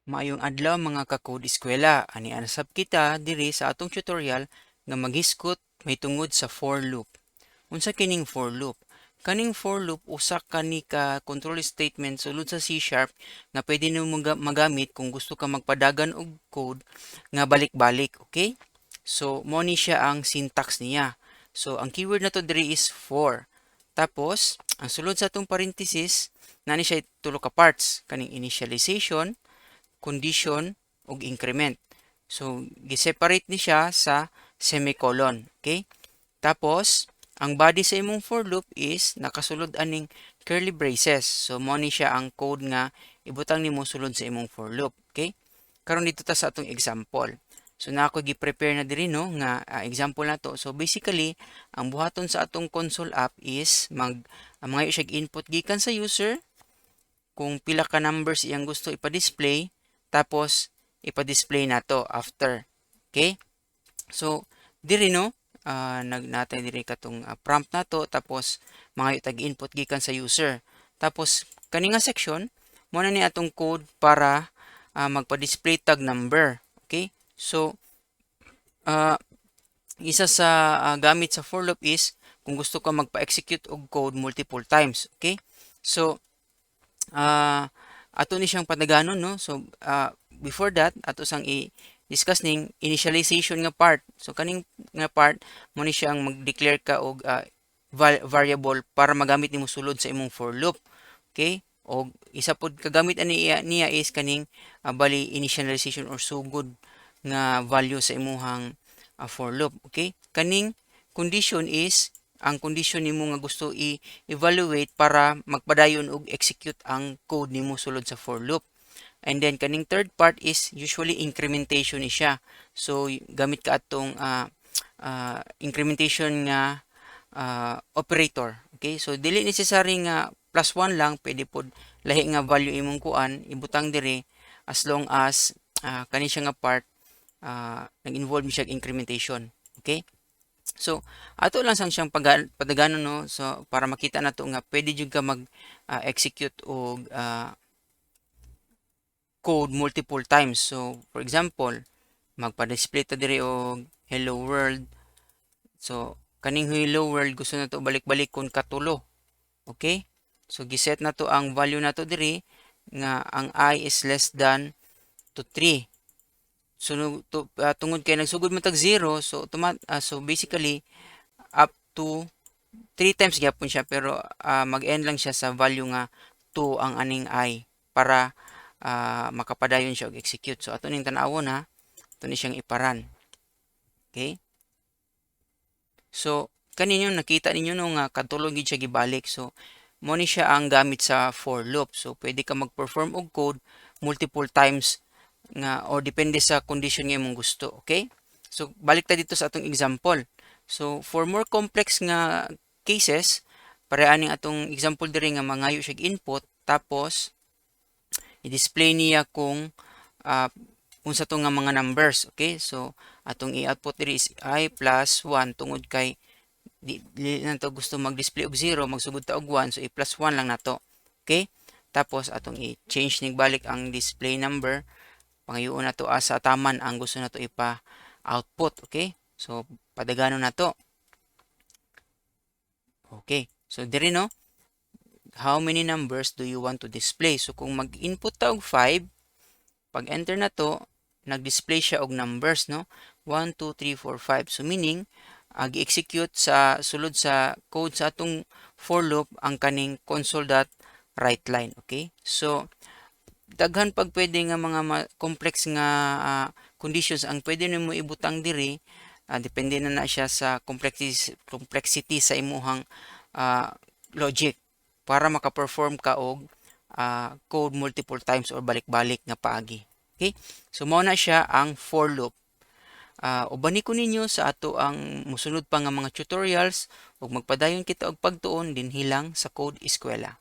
Maayong adlaw mga ka-code eskwela. Ani anasab kita diri sa atong tutorial nga maghiskot may tungod sa for loop. Unsa kining for loop? Kaning for loop usa kani ka control statement sulod sa C# nga pwede nimo magamit kung gusto ka magpadagan og code nga balik-balik, okay? So mo ni siya ang syntax niya. So ang keyword nato diri is for. Tapos ang sulod sa atong parenthesis nani siya tulo ka parts, kaning initialization, condition, ug increment. So, giseparate ni siya sa semicolon. Okay? Tapos, ang body sa imong for loop is nakasulod aning curly braces. So, mo ni siya ang code nga ibutang nimo sulod sa imong for loop. Okay? Karon dito ta sa atong example. So, na ako gi-prepare na diri no nga example na to. So, basically, ang buhaton sa atong console app is mga siya input gikan sa user kung pila ka numbers iyang gusto ipa-display, tapos ipa-display na to after. Okay? So, diri no, natay diri katong prompt na to, tapos mga tag-input gikan sa user. Tapos, kani nga section, mo na ni atong code para magpa-display tag number. Okay? So, isa sa gamit sa for loop is kung gusto ka magpa-execute og code multiple times. Okay? So, ato ni siyang padaganon no. So before that ato sang i-discuss ning initialization nga part. So kaning nga part mo ni siyang mag-declare ka og variable para magamit nimo sulod sa imong for loop. Okay? Og isa pod kagamit niya is kaning bali initialization or sugod nga value sa imuhang for loop. Okay? Kaning condition is ang condition nimo nga gusto i-evaluate para magpadayon og execute ang code nimo sulod sa for loop. And then kaning third part is usually incrementation ni siya. So gamit ka atong incrementation nga operator. Okay? So dili necessary nga plus 1 lang, pwede pod lahi nga value imong kuan ibutang dire as long as kani siya nga part nag-involve siya incrementation. Okay? So, ato lang sang siyang padaganon no. So, para makita nato nga pwede jud ka mag-execute og code multiple times. So, for example, magpa-display ta diri og hello world. So, kaning hello world gusto nato balik-balik kun katulo. Okay? So, giset nato ang value nato diri nga ang I is less than to 3. So, tungod kay nagsugod man tag 0, so so basically up to 3 times gyapon siya, pero mag-end lang siya sa value nga 2 ang aning I para makapadayon siya og execute. So ato ning tan-awon ha, ato ni siyang iparan. Okay? So kaninyo nakita ninyo no nga katulog gid siya gibalik. So mo ni siya ang gamit sa for loop. So pwede ka mag-perform og code multiple times nga o depende sa condition nga imong gusto. Okay? So balik ta dito sa atong example. So for more complex nga cases, pareha ning atong example diri nga mangayo siya input, tapos i-display niya kung unsa to nga mga numbers. Okay? So atong i-output diri is I plus 1 tungod kay di na to gusto mag-display og 0, magsugod ta og 1, so i plus 1 lang nato. Okay? Tapos atong i-change ning balik ang display number, pangayoon na to sa taman ang gusto na to ipa-output. Okay? So, padagano na to. Okay. So, diri no, how many numbers do you want to display? So, kung mag-input ta og 5, pag enter na to, nag-display siya og numbers, no? 1, 2, 3, 4, 5. So, meaning, gi-execute sa sulod sa code sa atong for loop ang kaning console.writeLine. Okay? So, daghan pag pwede nga mga complex nga conditions ang pwede nimo ibutang diri, depende na siya sa complexity sa imuhang logic para maka-perform ka og code multiple times or balik-balik nga paagi. Okay? So mao na siya ang for loop. Ubani ko ninyo sa ato ang musunod pa nga mga tutorials ug magpadayon kita og pagtuon dinhi lang sa Code Eskwela.